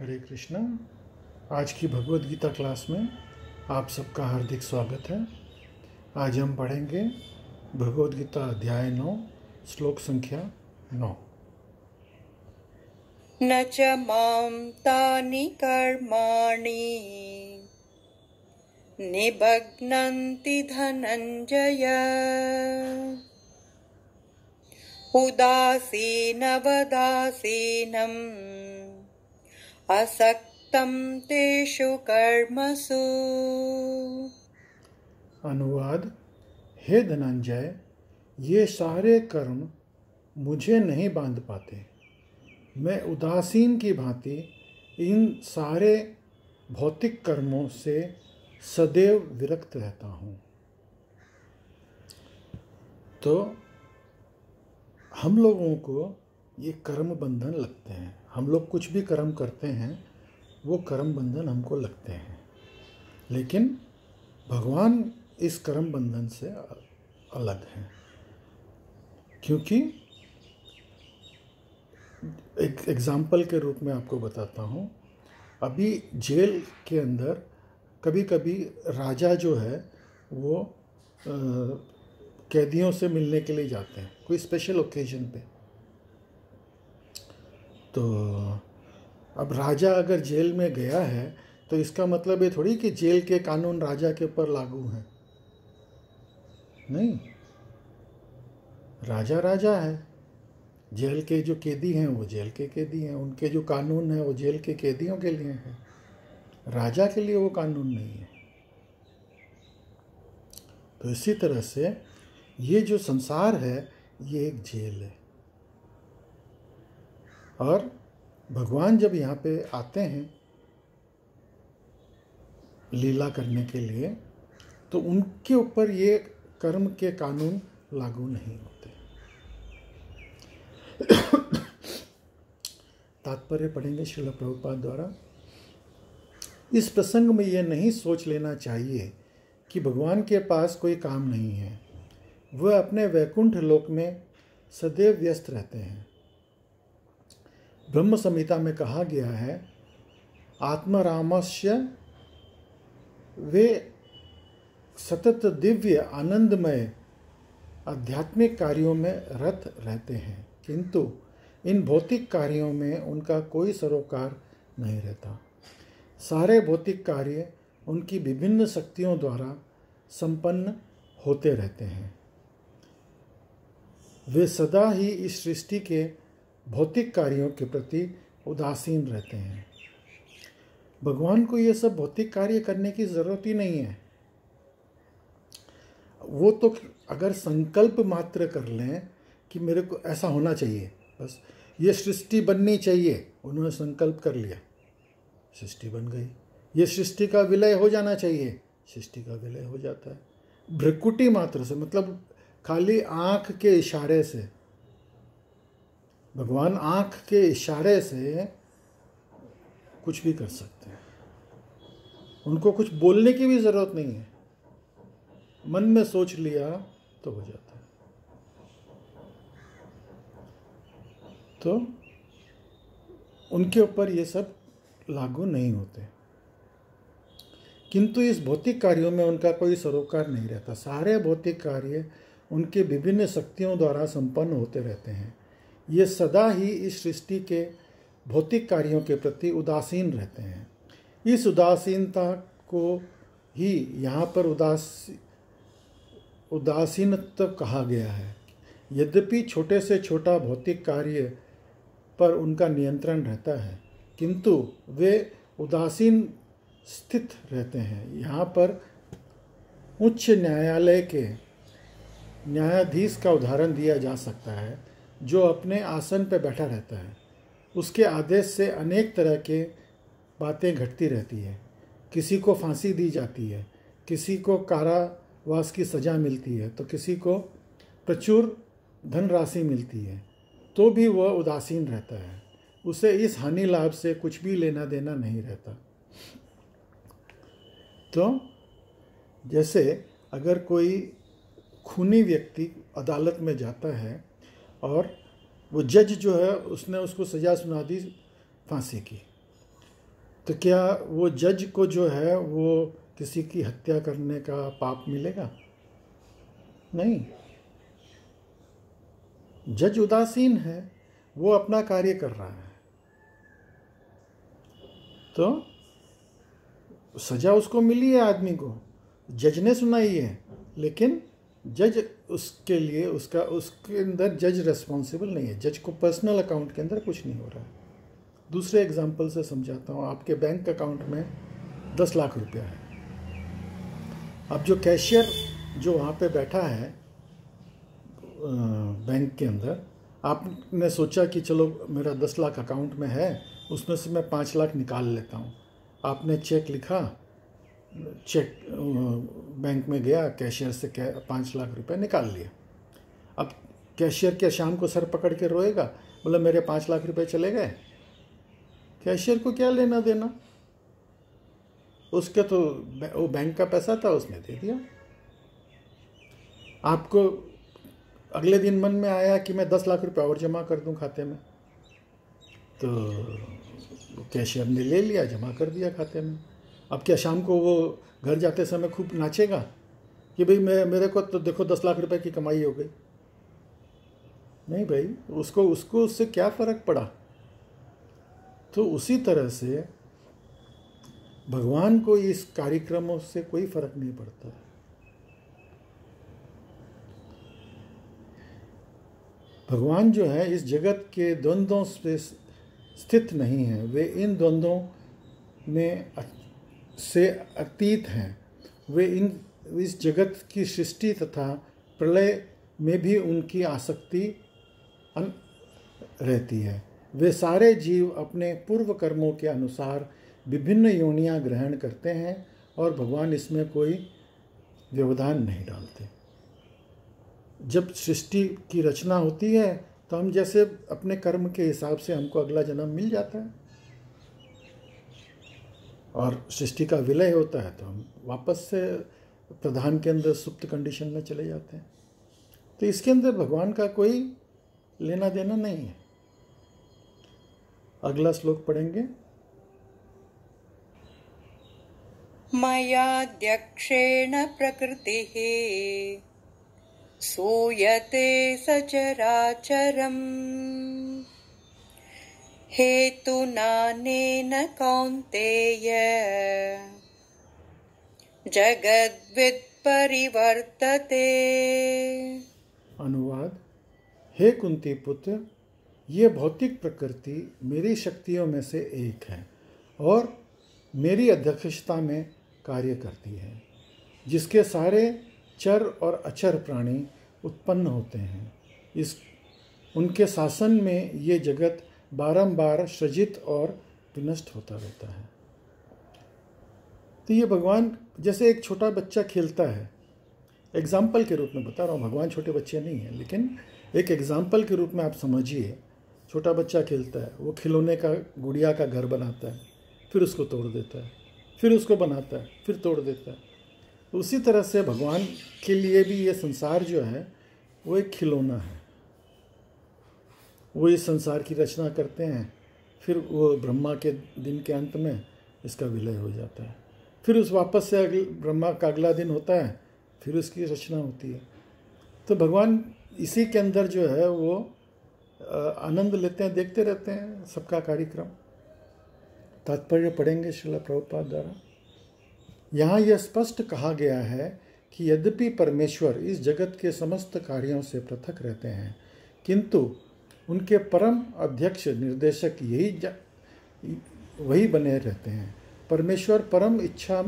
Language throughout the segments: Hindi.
हरे कृष्णा। आज की भगवद गीता क्लास में आप सबका हार्दिक स्वागत है। आज हम पढ़ेंगे भगवद गीता अध्याय 9 श्लोक संख्या 9। न च मां तानि कर्माणि निबध्नन्ति धनञ्जय उदासीनवदासीनम् असक्तं तेषु कर्मसु। अनुवाद: हे धनंजय, ये सारे कर्म मुझे नहीं बांध पाते। मैं उदासीन की भांति इन सारे भौतिक कर्मों से सदैव विरक्त रहता हूँ। तो हम लोगों को ये कर्म बंधन लगते हैं। हम लोग कुछ भी कर्म करते हैं वो कर्म बंधन हमको लगते हैं, लेकिन भगवान इस कर्म बंधन से अलग हैं। क्योंकि एक एग्जाम्पल के रूप में आपको बताता हूँ। अभी जेल के अंदर कभी कभी राजा जो है वो कैदियों से मिलने के लिए जाते हैं कोई स्पेशल ओकेजन पे। तो अब राजा अगर जेल में गया है तो इसका मतलब ये थोड़ी कि जेल के कानून राजा के ऊपर लागू हैं। नहीं, राजा राजा है। जेल के जो कैदी हैं वो जेल के कैदी हैं, उनके जो कानून हैं वो जेल के कैदियों के लिए हैं, राजा के लिए वो कानून नहीं है। तो इसी तरह से ये जो संसार है ये एक जेल है। और भगवान जब यहाँ पे आते हैं लीला करने के लिए तो उनके ऊपर ये कर्म के कानून लागू नहीं होते। तात्पर्य पढ़ेंगे श्रील प्रभुपाद द्वारा। इस प्रसंग में यह नहीं सोच लेना चाहिए कि भगवान के पास कोई काम नहीं है। वह अपने वैकुंठ लोक में सदैव व्यस्त रहते हैं। ब्रह्म संहिता में कहा गया है, आत्मरामस्य वे सतत दिव्य आनंदमय आध्यात्मिक कार्यों में रत रहते हैं, किंतु इन भौतिक कार्यों में उनका कोई सरोकार नहीं रहता। सारे भौतिक कार्य उनकी विभिन्न शक्तियों द्वारा संपन्न होते रहते हैं। वे सदा ही इस सृष्टि के भौतिक कार्यों के प्रति उदासीन रहते हैं। भगवान को ये सब भौतिक कार्य करने की ज़रूरत ही नहीं है। वो तो अगर संकल्प मात्र कर लें कि मेरे को ऐसा होना चाहिए, बस ये सृष्टि बननी चाहिए, उन्होंने संकल्प कर लिया, सृष्टि बन गई। ये सृष्टि का विलय हो जाना चाहिए, सृष्टि का विलय हो जाता है। भ्रिकुटी मात्र से, मतलब खाली आँख के इशारे से। भगवान आँख के इशारे से कुछ भी कर सकते हैं। उनको कुछ बोलने की भी ज़रूरत नहीं है, मन में सोच लिया तो हो जाता है। तो उनके ऊपर ये सब लागू नहीं होते, किंतु इस भौतिक कार्यों में उनका कोई सरोकार नहीं रहता। सारे भौतिक कार्य उनके विभिन्न शक्तियों द्वारा संपन्न होते रहते हैं। ये सदा ही इस सृष्टि के भौतिक कार्यों के प्रति उदासीन रहते हैं। इस उदासीनता को ही यहाँ पर उदासीनत्व कहा गया है। यद्यपि छोटे से छोटा भौतिक कार्य पर उनका नियंत्रण रहता है, किंतु वे उदासीन स्थित रहते हैं। यहाँ पर उच्च न्यायालय के न्यायाधीश का उदाहरण दिया जा सकता है, जो अपने आसन पर बैठा रहता है। उसके आदेश से अनेक तरह के बातें घटती रहती है। किसी को फांसी दी जाती है, किसी को कारावास की सज़ा मिलती है, तो किसी को प्रचुर धनराशि मिलती है, तो भी वह उदासीन रहता है। उसे इस हानि लाभ से कुछ भी लेना देना नहीं रहता। तो जैसे अगर कोई खूनी व्यक्ति अदालत में जाता है और वो जज जो है उसने उसको सज़ा सुना दी फांसी की, तो क्या वो जज को जो है वो किसी की हत्या करने का पाप मिलेगा? नहीं। जज उदासीन है, वो अपना कार्य कर रहा है, तो सजा उसको मिली है आदमी को, जज ने सुनाई है, लेकिन जज उसके लिए उसके अंदर जज रेस्पॉन्सिबल नहीं है। जज को पर्सनल अकाउंट के अंदर कुछ नहीं हो रहा है। दूसरे एग्जांपल से समझाता हूँ। आपके बैंक अकाउंट में 10 लाख रुपया है। अब जो कैशियर जो वहाँ पे बैठा है बैंक के अंदर, आपने सोचा कि चलो मेरा 10 लाख अकाउंट में है, उसमें से मैं 5 लाख निकाल लेता हूँ। आपने चेक लिखा, चेक बैंक में गया, कैशियर से 5 लाख रुपए निकाल लिया। अब कैशियर क्या शाम को सर पकड़ के रोएगा, बोला मेरे 5 लाख रुपए चले गए? कैशियर को क्या लेना देना, उसके तो वो बैंक का पैसा था, उसने दे दिया। आपको अगले दिन मन में आया कि मैं 10 लाख रुपए और जमा कर दूं खाते में, तो कैशियर ने ले लिया, जमा कर दिया खाते में। अब क्या शाम को वो घर जाते समय खूब नाचेगा कि भाई मेरे को तो देखो 10 लाख रुपए की कमाई हो गई? नहीं भाई, उसको उससे क्या फ़र्क पड़ा। तो उसी तरह से भगवान को इस कार्यक्रमों से कोई फर्क नहीं पड़ता। भगवान जो है इस जगत के द्वंद्वों से स्थित नहीं है, वे इन द्वंद्वों में से अतीत हैं। वे इस जगत की सृष्टि तथा प्रलय में भी उनकी आसक्ति रहती है। वे सारे जीव अपने पूर्व कर्मों के अनुसार विभिन्न योनियां ग्रहण करते हैं और भगवान इसमें कोई व्यवधान नहीं डालते। जब सृष्टि की रचना होती है तो हम जैसे अपने कर्म के हिसाब से हमको अगला जन्म मिल जाता है, और सृष्टि का विलय होता है तो हम वापस से प्रधान के अंदर सुप्त कंडीशन में चले जाते हैं। तो इसके अंदर भगवान का कोई लेना देना नहीं है। अगला श्लोक पढ़ेंगे। मयाध्यक्षेण प्रकृतिः सूयते सचराचरम् हेतुनानेन कौन्तेय जगद्वित्परिवर्तते। अनुवाद। हे कुंती पुत्र, ये भौतिक प्रकृति मेरी शक्तियों में से एक है और मेरी अध्यक्षता में कार्य करती है, जिसके सारे चर और अचर प्राणी उत्पन्न होते हैं। उनके शासन में ये जगत बारंबार सृजित और विनष्ट होता रहता है। तो ये भगवान जैसे एक छोटा बच्चा खेलता है, एग्जाम्पल के रूप में बता रहा हूँ, भगवान छोटे बच्चे नहीं हैं, लेकिन एक एग्जाम्पल के रूप में आप समझिए। छोटा बच्चा खेलता है, वो खिलौने का गुड़िया का घर बनाता है, फिर उसको तोड़ देता है, फिर उसको बनाता है, फिर तोड़ देता है। उसी तरह से भगवान के लिए भी ये संसार जो है वो एक खिलौना है। वो इस संसार की रचना करते हैं, फिर वो ब्रह्मा के दिन के अंत में इसका विलय हो जाता है, फिर उस वापस से ब्रह्मा का अगला दिन होता है, फिर उसकी रचना होती है। तो भगवान इसी के अंदर जो है वो आनंद लेते हैं, देखते रहते हैं सबका कार्यक्रम। तात्पर्य पढ़ेंगे श्रील प्रभुपाद द्वारा। यहाँ यह स्पष्ट कहा गया है कि यद्यपि परमेश्वर इस जगत के समस्त कार्यों से पृथक रहते हैं, किंतु उनके परम अध्यक्ष निर्देशक वही बने रहते हैं। परमेश्वर परम इच्छा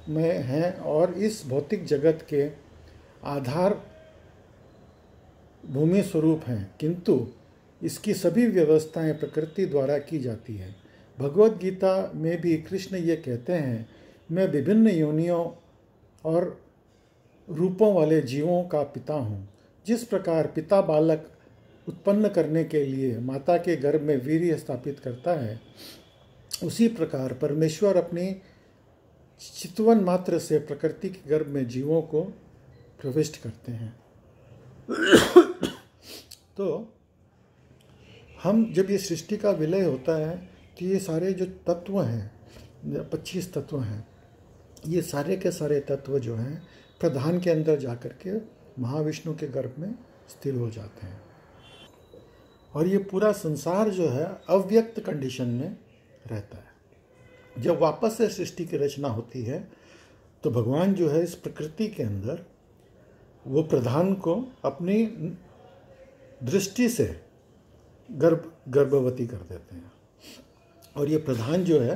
में हैं और इस भौतिक जगत के आधार भूमि स्वरूप हैं, किंतु इसकी सभी व्यवस्थाएं प्रकृति द्वारा की जाती है। भगवद गीता में भी कृष्ण ये कहते हैं, मैं विभिन्न योनियों और रूपों वाले जीवों का पिता हूँ। जिस प्रकार पिता बालक उत्पन्न करने के लिए माता के गर्भ में वीर्य स्थापित करता है, उसी प्रकार परमेश्वर अपनी चितवन मात्र से प्रकृति के गर्भ में जीवों को प्रविष्ट करते हैं। तो हम जब ये सृष्टि का विलय होता है तो ये सारे जो तत्व हैं 25 तत्व हैं। ये सारे के सारे तत्व जो हैं प्रधान के अंदर जाकर के महाविष्णु के गर्भ में स्थिर हो जाते हैं। और ये पूरा संसार जो है अव्यक्त कंडीशन में रहता है। जब वापस से सृष्टि की रचना होती है तो भगवान जो है इस प्रकृति के अंदर वो प्रधान को अपनी दृष्टि से गर्भवती कर देते हैं और ये प्रधान जो है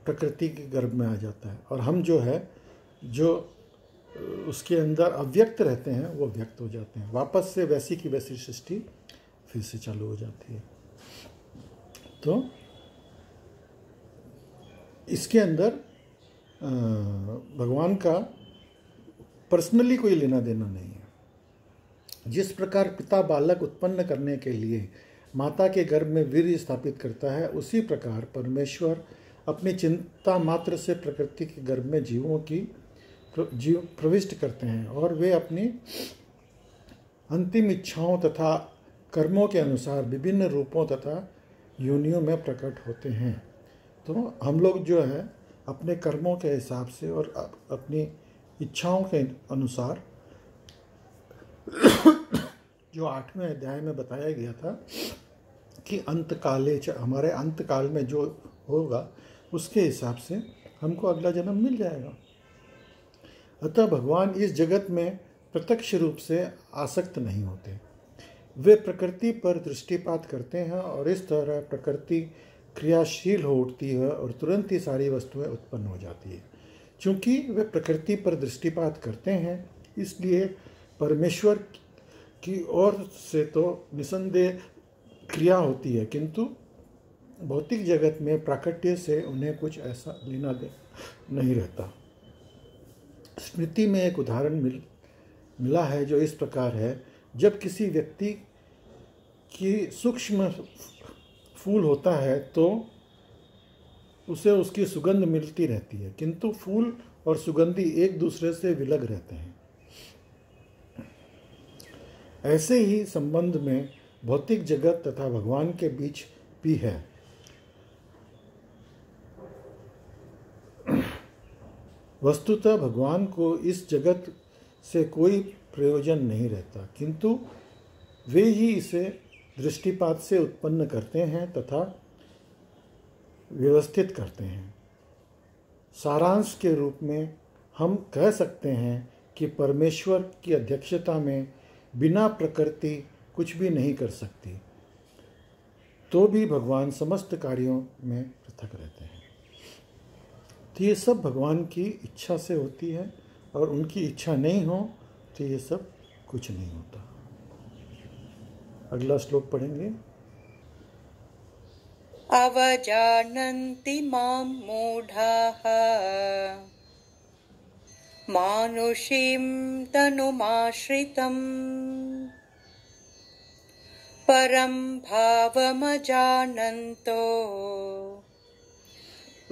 प्रकृति के गर्भ में आ जाता है और हम जो है जो उसके अंदर अव्यक्त रहते हैं वो व्यक्त हो जाते हैं। वापस से वैसी की वैसी सृष्टि फिर से चालू हो जाती है। तो इसके अंदर भगवान का पर्सनली कोई लेना देना नहीं है। जिस प्रकार पिता बालक उत्पन्न करने के लिए माता के गर्भ में वीर्य स्थापित करता है, उसी प्रकार परमेश्वर अपनी चिंता मात्र से प्रकृति के गर्भ में जीवों की प्रविष्ट करते हैं और वे अपनी अंतिम इच्छाओं तथा कर्मों के अनुसार विभिन्न रूपों तथा योनियों में प्रकट होते हैं। तो हम लोग जो है अपने कर्मों के हिसाब से और अपनी इच्छाओं के अनुसार जो 8वें अध्याय में बताया गया था कि अंतकाले हमारे अंतकाल में जो होगा उसके हिसाब से हमको अगला जन्म मिल जाएगा। अतः भगवान इस जगत में प्रत्यक्ष रूप से आसक्त नहीं होते। वे प्रकृति पर दृष्टिपात करते हैं और इस तरह प्रकृति क्रियाशील हो उठती है और तुरंत ही सारी वस्तुएं उत्पन्न हो जाती है। चूँकि वे प्रकृति पर दृष्टिपात करते हैं इसलिए परमेश्वर की ओर से तो निसंदेह क्रिया होती है, किंतु भौतिक जगत में प्राकट्य से उन्हें कुछ ऐसा लेना दे नहीं रहता। स्मृति में एक उदाहरण मिला है जो इस प्रकार है। जब किसी व्यक्ति की सूक्ष्म फूल होता है तो उसे उसकी सुगंध मिलती रहती है, किंतु फूल और सुगंधी एक दूसरे से विलग रहते हैं। ऐसे ही संबंध में भौतिक जगत तथा भगवान के बीच भी है। वस्तुतः भगवान को इस जगत से कोई प्रयोजन नहीं रहता, किंतु वे ही इसे दृष्टिपात से उत्पन्न करते हैं तथा व्यवस्थित करते हैं। सारांश के रूप में हम कह सकते हैं कि परमेश्वर की अध्यक्षता में बिना प्रकृति कुछ भी नहीं कर सकती, तो भी भगवान समस्त कार्यों में पृथक रहते हैं। तो ये सब भगवान की इच्छा से होती है और उनकी इच्छा नहीं हो तो ये सब कुछ नहीं होता। अगला श्लोक पढ़ेंगे। अवजानन्ति मां मूढाः मानुषीं तनुमाश्रितम् परं भावमजानन्तो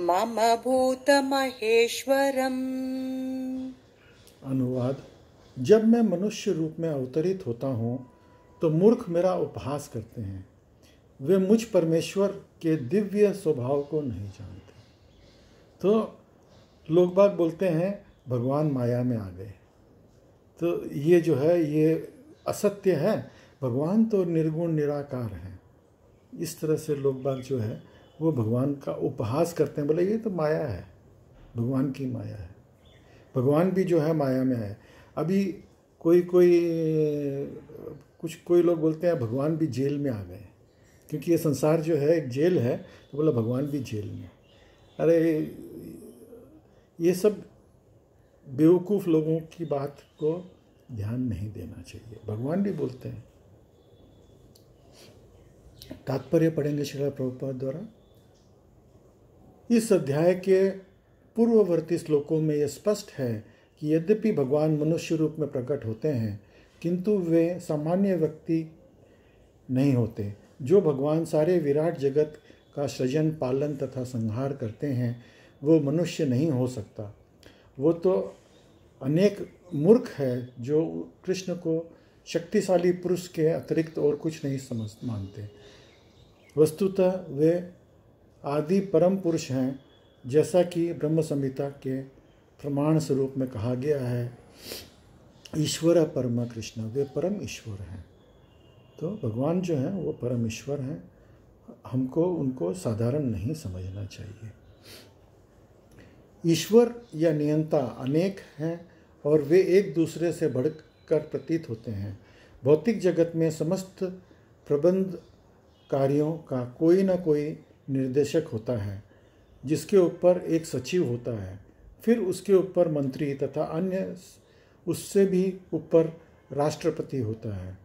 मम भूतमहेश्वरम्। अनुवाद। जब मैं मनुष्य रूप में अवतरित होता हूँ तो मूर्ख मेरा उपहास करते हैं। वे मुझ परमेश्वर के दिव्य स्वभाव को नहीं जानते। तो लोग बाग बोलते हैं भगवान माया में आ गए। तो ये जो है ये असत्य है। भगवान तो निर्गुण निराकार हैं। इस तरह से लोग बाग जो है वो भगवान का उपहास करते हैं। बोले ये तो माया है, भगवान की माया है। भगवान भी जो है माया में है। अभी कोई लोग बोलते हैं भगवान भी जेल में आ गए, क्योंकि ये संसार जो है एक जेल है। तो बोला भगवान भी जेल में। अरे ये सब बेवकूफ़ लोगों की बात को ध्यान नहीं देना चाहिए। भगवान भी बोलते हैं। तात्पर्य पढ़ेंगे श्रील प्रभुपाद द्वारा। इस अध्याय के पूर्ववर्ती श्लोकों में यह स्पष्ट है कि यद्यपि भगवान मनुष्य रूप में प्रकट होते हैं, किंतु वे सामान्य व्यक्ति नहीं होते। जो भगवान सारे विराट जगत का सृजन, पालन तथा संहार करते हैं, वो मनुष्य नहीं हो सकता। वो तो अनेक मूर्ख है जो कृष्ण को शक्तिशाली पुरुष के अतिरिक्त और कुछ नहीं मानते। वस्तुतः वे आदि परम पुरुष हैं जैसा कि ब्रह्म संहिता के प्रमाण स्वरूप में कहा गया है, ईश्वर परम कृष्ण, वे परम ईश्वर हैं। तो भगवान जो हैं वो परम ईश्वर हैं, हमको उनको साधारण नहीं समझना चाहिए। ईश्वर या नियंता अनेक हैं और वे एक दूसरे से बढ़कर प्रतीत होते हैं। भौतिक जगत में समस्त प्रबंध कार्यों का कोई न कोई निर्देशक होता है, जिसके ऊपर एक सचिव होता है, फिर उसके ऊपर मंत्री तथा अन्य उससे भी ऊपर राष्ट्रपति होता है।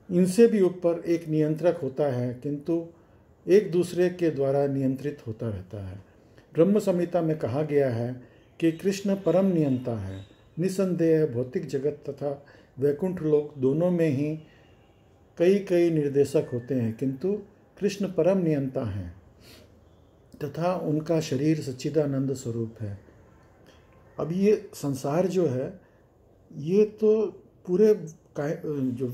इनसे भी ऊपर एक नियंत्रक होता है, किंतु एक दूसरे के द्वारा नियंत्रित होता रहता है। ब्रह्म संहिता में कहा गया है कि कृष्ण परम नियंता है। निसंदेह भौतिक जगत तथा वैकुंठ लोक दोनों में ही कई कई निर्देशक होते हैं, किंतु कृष्ण परम नियंता हैं तथा उनका शरीर सच्चिदानंद स्वरूप है। अब ये संसार जो है, ये तो पूरे जो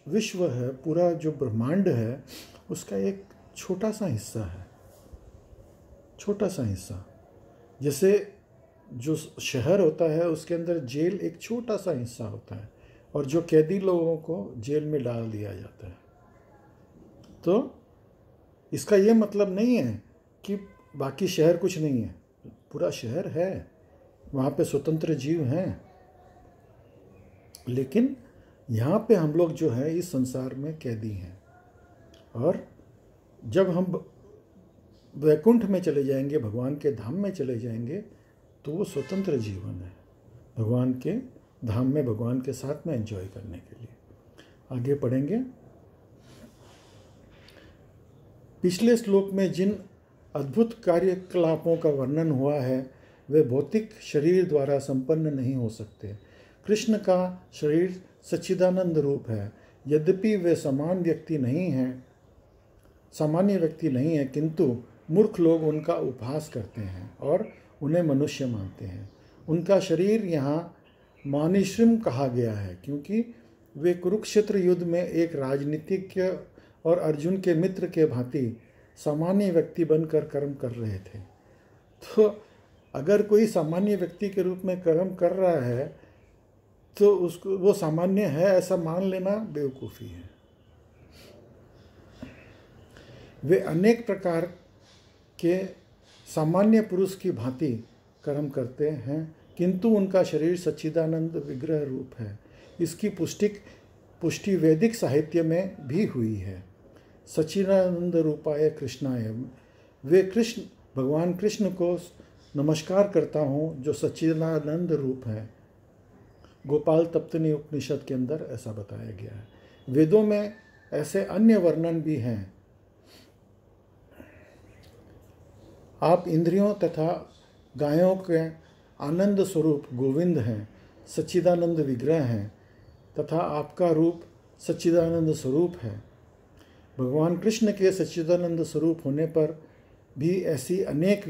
विश्व है, पूरा जो ब्रह्मांड है, उसका एक छोटा सा हिस्सा है, छोटा सा हिस्सा। जैसे जो शहर होता है उसके अंदर जेल एक छोटा सा हिस्सा होता है, और जो कैदी लोगों को जेल में डाल दिया जाता है। तो इसका ये मतलब नहीं है कि बाकी शहर कुछ नहीं है, पूरा शहर है, वहाँ पे स्वतंत्र जीव हैं, लेकिन यहाँ पे हम लोग जो है इस संसार में कैदी हैं। और जब हम वैकुंठ में चले जाएंगे, भगवान के धाम में चले जाएंगे, तो वो स्वतंत्र जीवन है, भगवान के धाम में भगवान के साथ में एंजॉय करने के लिए। आगे पढ़ेंगे। पिछले श्लोक में जिन अद्भुत कार्यकलापों का वर्णन हुआ है वे भौतिक शरीर द्वारा संपन्न नहीं हो सकते। कृष्ण का शरीर सच्चिदानंद रूप है, यद्यपि वे सामान्य व्यक्ति नहीं है, किंतु मूर्ख लोग उनका उपहास करते हैं और उन्हें मनुष्य मानते हैं। उनका शरीर यहाँ मानिश्रिम कहा गया है, क्योंकि वे कुरुक्षेत्र युद्ध में एक राजनीतिज्ञ और अर्जुन के मित्र के भांति सामान्य व्यक्ति बनकर कर्म कर रहे थे। तो अगर कोई सामान्य व्यक्ति के रूप में कर्म कर रहा है तो उसको वो सामान्य है ऐसा मान लेना बेवकूफ़ी है। वे अनेक प्रकार के सामान्य पुरुष की भांति कर्म करते हैं, किंतु उनका शरीर सच्चिदानंद विग्रह रूप है। इसकी पुष्टि वैदिक साहित्य में भी हुई है। सच्चिदानंद रूपाय कृष्णाय, वे कृष्ण भगवान कृष्ण को नमस्कार करता हूँ जो सच्चिदानंद रूप है। गोपाल तप्तनी उपनिषद के अंदर ऐसा बताया गया है। वेदों में ऐसे अन्य वर्णन भी हैं। आप इंद्रियों तथा गायों के आनंद स्वरूप गोविंद हैं, सच्चिदानंद विग्रह हैं तथा आपका रूप सच्चिदानंद स्वरूप है। भगवान कृष्ण के सच्चिदानंद स्वरूप होने पर भी ऐसी अनेक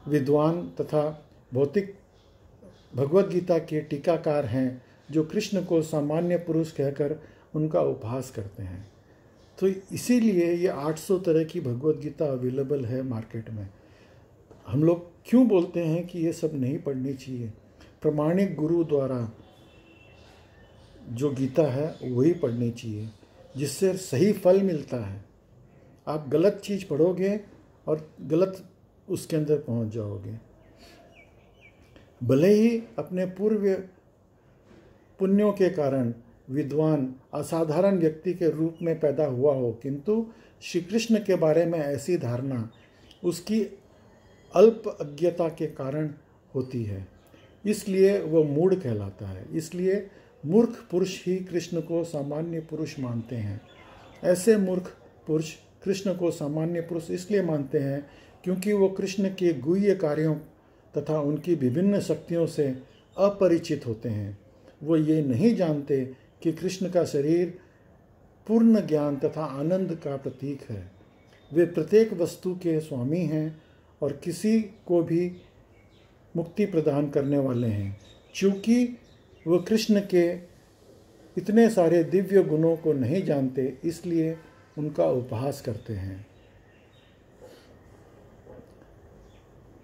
विद्वान तथा भौतिक भगवद गीता के टीकाकार हैं जो कृष्ण को सामान्य पुरुष कहकर उनका उपहास करते हैं। तो इसीलिए ये 800 तरह की भगवद गीता अवेलेबल है मार्केट में। हम लोग क्यों बोलते हैं कि ये सब नहीं पढ़नी चाहिए? प्रमाणिक गुरु द्वारा जो गीता है वही पढ़नी चाहिए, जिससे सही फल मिलता है। आप गलत चीज़ पढ़ोगे और गलत उसके अंदर पहुंच जाओगे। भले ही अपने पूर्व पुण्यों के कारण विद्वान असाधारण व्यक्ति के रूप में पैदा हुआ हो, किंतु श्री कृष्ण के बारे में ऐसी धारणा उसकी अल्प अज्ञता के कारण होती है, इसलिए वह मूढ़ कहलाता है। इसलिए मूर्ख पुरुष ही कृष्ण को सामान्य पुरुष मानते हैं। ऐसे मूर्ख पुरुष कृष्ण को सामान्य पुरुष इसलिए मानते हैं क्योंकि वो कृष्ण के गुह्य कार्यों तथा उनकी विभिन्न शक्तियों से अपरिचित होते हैं। वो ये नहीं जानते कि कृष्ण का शरीर पूर्ण ज्ञान तथा आनंद का प्रतीक है। वे प्रत्येक वस्तु के स्वामी हैं और किसी को भी मुक्ति प्रदान करने वाले हैं। चूँकि वो कृष्ण के इतने सारे दिव्य गुणों को नहीं जानते, इसलिए उनका उपहास करते हैं।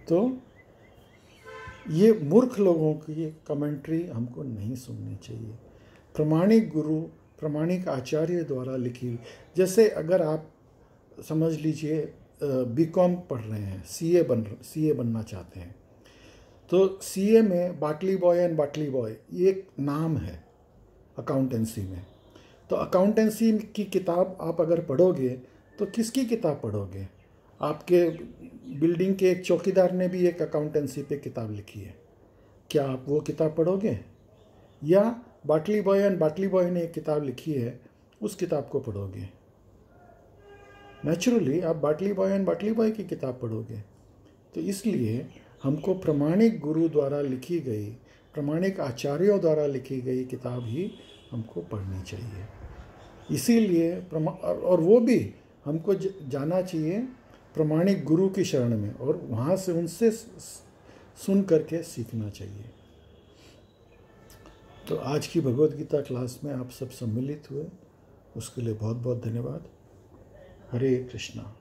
तो ये मूर्ख लोगों की कमेंट्री हमको नहीं सुननी चाहिए। प्रामाणिक गुरु, प्रामाणिक आचार्य द्वारा लिखी हुई, जैसे अगर आप समझ लीजिए बीकॉम पढ़ रहे हैं, सीए बनना चाहते हैं, तो सीए में बाटली बॉय एंड बाटली बॉय ये एक नाम है अकाउंटेंसी में। तो अकाउंटेंसी की किताब आप अगर पढ़ोगे तो किसकी किताब पढ़ोगे? आपके बिल्डिंग के एक चौकीदार ने भी एक अकाउंटेंसी पे किताब लिखी है, क्या आप वो किताब पढ़ोगे? या बाटली बॉय एंड बाटली बॉय ने एक किताब लिखी है, उस किताब को पढ़ोगे? नेचुरली आप बाटली बॉय एंड बाटली बॉय की किताब पढ़ोगे। तो इसलिए हमको प्रामाणिक गुरु द्वारा लिखी गई, प्रामाणिक आचार्यों द्वारा लिखी गई किताब ही हमको पढ़नी चाहिए। इसीलिए और वो भी हमको जाना चाहिए प्रामाणिक गुरु की शरण में, और वहाँ से उनसे सुन करके सीखना चाहिए। तो आज की भगवद गीता क्लास में आप सब सम्मिलित हुए, उसके लिए बहुत बहुत धन्यवाद। हरे कृष्णा।